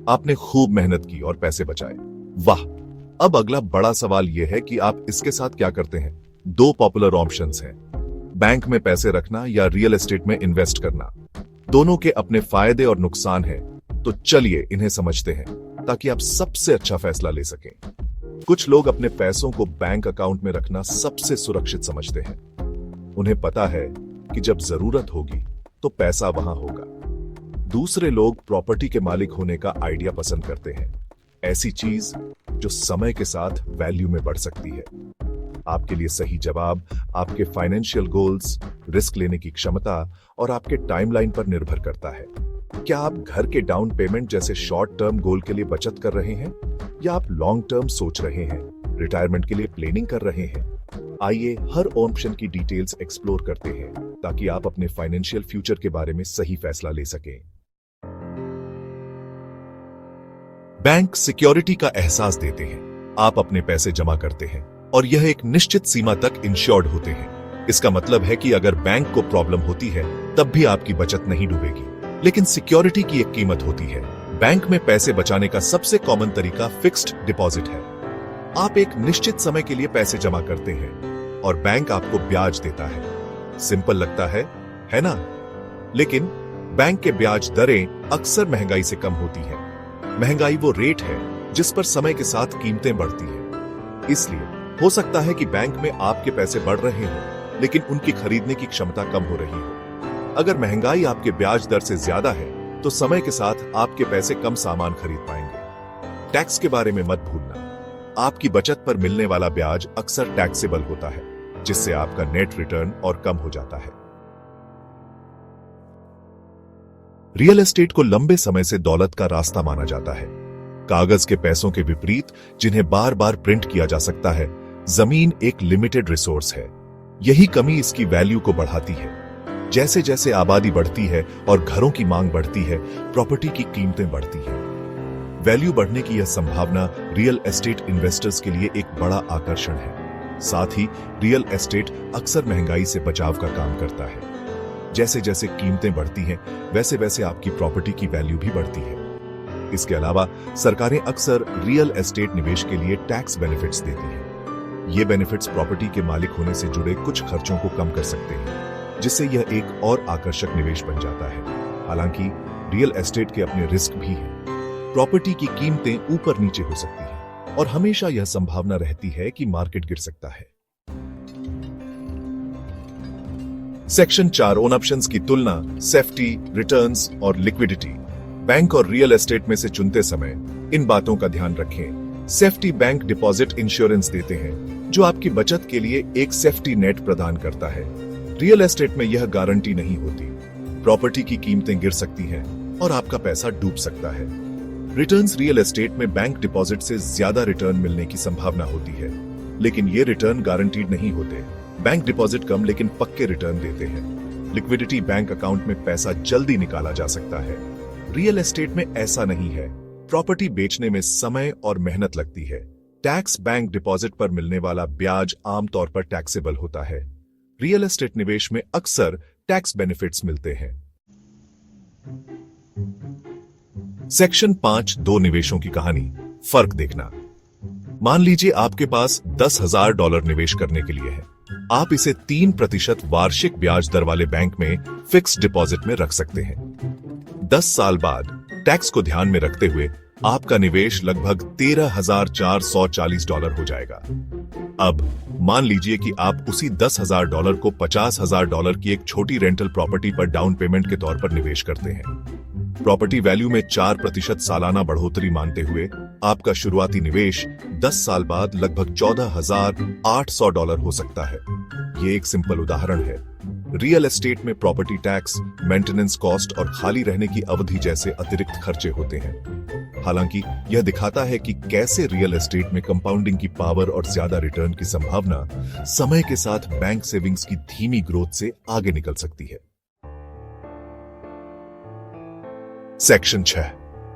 आपने खूब मेहनत की और पैसे बचाए। वाह। अब अगला बड़ा सवाल यह है कि आप इसके साथ क्या करते हैं। दो पॉपुलर ऑप्शंस हैं, बैंक में पैसे रखना या रियल एस्टेट में इन्वेस्ट करना। दोनों के अपने फायदे और नुकसान हैं, तो चलिए इन्हें समझते हैं ताकि आप सबसे अच्छा फैसला ले सकें। कुछ लोग अपने पैसों को बैंक अकाउंट में रखना सबसे सुरक्षित समझते हैं। उन्हें पता है कि जब जरूरत होगी तो पैसा वहां होगा। दूसरे लोग प्रॉपर्टी के मालिक होने का आइडिया पसंद करते हैं, ऐसी चीज जो समय के साथ वैल्यू में बढ़ सकती है। आपके लिए सही जवाब आपके फाइनेंशियल गोल्स, रिस्क लेने की क्षमता और आपके टाइमलाइन पर निर्भर करता है। क्या आप घर के डाउन पेमेंट जैसे शॉर्ट टर्म गोल के लिए बचत कर रहे हैं या आप लॉन्ग टर्म सोच रहे हैं, रिटायरमेंट के लिए प्लानिंग कर रहे हैं? आइए हर ऑप्शन की डिटेल्स एक्सप्लोर करते हैं ताकि आप अपने फाइनेंशियल फ्यूचर के बारे में सही फैसला ले सकें। बैंक सिक्योरिटी का एहसास देते हैं। आप अपने पैसे जमा करते हैं और यह एक निश्चित सीमा तक इंश्योर्ड होते हैं। इसका मतलब है कि अगर बैंक को प्रॉब्लम होती है तब भी आपकी बचत नहीं डूबेगी। लेकिन सिक्योरिटी की एक कीमत होती है। बैंक में पैसे बचाने का सबसे कॉमन तरीका फिक्स्ड डिपॉजिट है। आप एक निश्चित समय के लिए पैसे जमा करते हैं और बैंक आपको ब्याज देता है। सिंपल लगता है ना? लेकिन बैंक के ब्याज दरें अक्सर महंगाई से कम होती है। महंगाई वो रेट है जिस पर समय के साथ कीमतें बढ़ती हैं। इसलिए हो सकता है कि बैंक में आपके पैसे बढ़ रहे हों, लेकिन उनकी खरीदने की क्षमता कम हो रही हो। अगर महंगाई आपके ब्याज दर से ज्यादा है तो समय के साथ आपके पैसे कम सामान खरीद पाएंगे। टैक्स के बारे में मत भूलना। आपकी बचत पर मिलने वाला ब्याज अक्सर टैक्सेबल होता है, जिससे आपका नेट रिटर्न और कम हो जाता है। रियल एस्टेट को लंबे समय से दौलत का रास्ता माना जाता है। कागज के पैसों के विपरीत, जिन्हें बार बार प्रिंट किया जा सकता है, जमीन एक लिमिटेड रिसोर्स है। यही कमी इसकी वैल्यू को बढ़ाती है। जैसे जैसे आबादी बढ़ती है और घरों की मांग बढ़ती है, प्रॉपर्टी की कीमतें बढ़ती हैं। वैल्यू बढ़ने की यह संभावना रियल एस्टेट इन्वेस्टर्स के लिए एक बड़ा आकर्षण है। साथ ही रियल एस्टेट अक्सर महंगाई से बचाव का काम करता है। जैसे जैसे कीमतें बढ़ती हैं, वैसे वैसे आपकी प्रॉपर्टी की वैल्यू भी बढ़ती है। इसके अलावा सरकारें अक्सर रियल एस्टेट निवेश के लिए टैक्स बेनिफिट्स देती हैं। ये बेनिफिट्स प्रॉपर्टी के मालिक होने से जुड़े कुछ खर्चों को कम कर सकते हैं, जिससे यह एक और आकर्षक निवेश बन जाता है। हालांकि रियल एस्टेट के अपने रिस्क भी हैं। प्रॉपर्टी की कीमतें ऊपर नीचे हो सकती हैं और हमेशा यह संभावना रहती है कि मार्केट गिर सकता है। सेक्शन 4 ओन ऑप्शंस की तुलना, सेफ्टी, रिटर्न्स और लिक्विडिटी। बैंक और रियल एस्टेट में से चुनते समय इन बातों का ध्यान रखें। सेफ्टी बैंक डिपॉजिट इंश्योरेंस देते हैं, जो आपकी बचत के लिए एक सेफ्टी नेट प्रदान करता है। रियल एस्टेट में यह गारंटी नहीं होती। प्रॉपर्टी की कीमतें गिर सकती हैं और आपका पैसा डूब सकता है। रिटर्न्स, रियल एस्टेट में बैंक डिपॉजिट से ज्यादा रिटर्न मिलने की संभावना होती है, लेकिन ये रिटर्न गारंटीड नहीं होते। बैंक डिपॉजिट कम लेकिन पक्के रिटर्न देते हैं। लिक्विडिटी, बैंक अकाउंट में पैसा जल्दी निकाला जा सकता है। रियल एस्टेट में ऐसा नहीं है। प्रॉपर्टी बेचने में समय और मेहनत लगती है। टैक्स, बैंक डिपॉजिट पर मिलने वाला ब्याज आमतौर पर टैक्सेबल होता है। रियल एस्टेट निवेश में अक्सर टैक्स बेनिफिट्स मिलते हैं। सेक्शन 5 दो निवेशों की कहानी, फर्क देखना। मान लीजिए आपके पास $10,000 निवेश करने के लिए है। आप इसे 3% वार्षिक ब्याज दर वाले बैंक में फिक्स्ड डिपॉजिट में रख सकते हैं। 10 साल बाद टैक्स को ध्यान में रखते हुए आपका निवेश लगभग $13,440 हो जाएगा। अब मान लीजिए कि आप उसी $10,000 को $50,000 की एक छोटी रेंटल प्रॉपर्टी पर डाउन पेमेंट के तौर पर निवेश करते हैं। प्रॉपर्टी वैल्यू में 4% सालाना बढ़ोतरी मानते हुए आपका शुरुआती निवेश 10 साल बाद लगभग $14,800 हो सकता है। ये एक सिंपल उदाहरण है। रियल एस्टेट में प्रॉपर्टी टैक्स, मेंटेनेंस कॉस्ट और खाली रहने की अवधि जैसे अतिरिक्त खर्चे होते हैं। हालांकि यह दिखाता है कि कैसे रियल एस्टेट में कंपाउंडिंग की पावर और ज्यादा रिटर्न की संभावना समय के साथ बैंक सेविंग्स की धीमी ग्रोथ से आगे निकल सकती है। सेक्शन 6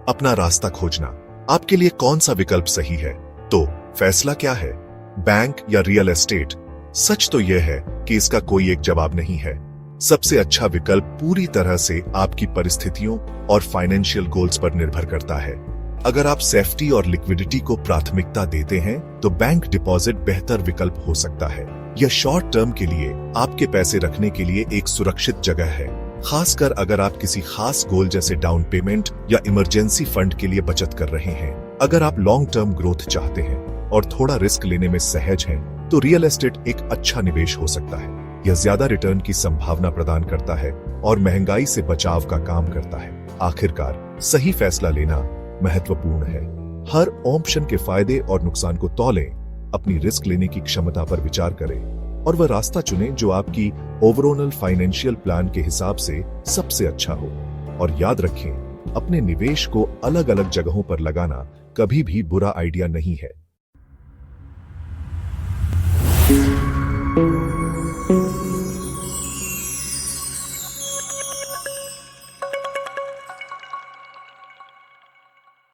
अपना रास्ता खोजना। आपके लिए कौन सा विकल्प सही है? तो फैसला क्या है, बैंक या रियल एस्टेट? सच तो यह है कि इसका कोई एक जवाब नहीं है। सबसे अच्छा विकल्प पूरी तरह से आपकी परिस्थितियों और फाइनेंशियल गोल्स पर निर्भर करता है। अगर आप सेफ्टी और लिक्विडिटी को प्राथमिकता देते हैं तो बैंक डिपॉजिट बेहतर विकल्प हो सकता है। यह शॉर्ट टर्म के लिए आपके पैसे रखने के लिए एक सुरक्षित जगह है, खासकर अगर आप किसी खास गोल जैसे डाउन पेमेंट या इमरजेंसी फंड के लिए बचत कर रहे हैं। अगर आप लॉन्ग टर्म ग्रोथ चाहते हैं और थोड़ा रिस्क लेने में सहज हैं, तो रियल एस्टेट एक अच्छा निवेश हो सकता है। यह ज्यादा रिटर्न की संभावना प्रदान करता है और महंगाई से बचाव का काम करता है। आखिरकार सही फैसला लेना महत्वपूर्ण है। हर ऑप्शन के फायदे और नुकसान को तौलें, अपनी रिस्क लेने की क्षमता पर विचार करें और वह रास्ता चुनें जो आपकी ओवरऑल फाइनेंशियल प्लान के हिसाब से सबसे अच्छा हो। और याद रखें, अपने निवेश को अलग अलग जगहों पर लगाना कभी भी बुरा आइडिया नहीं है।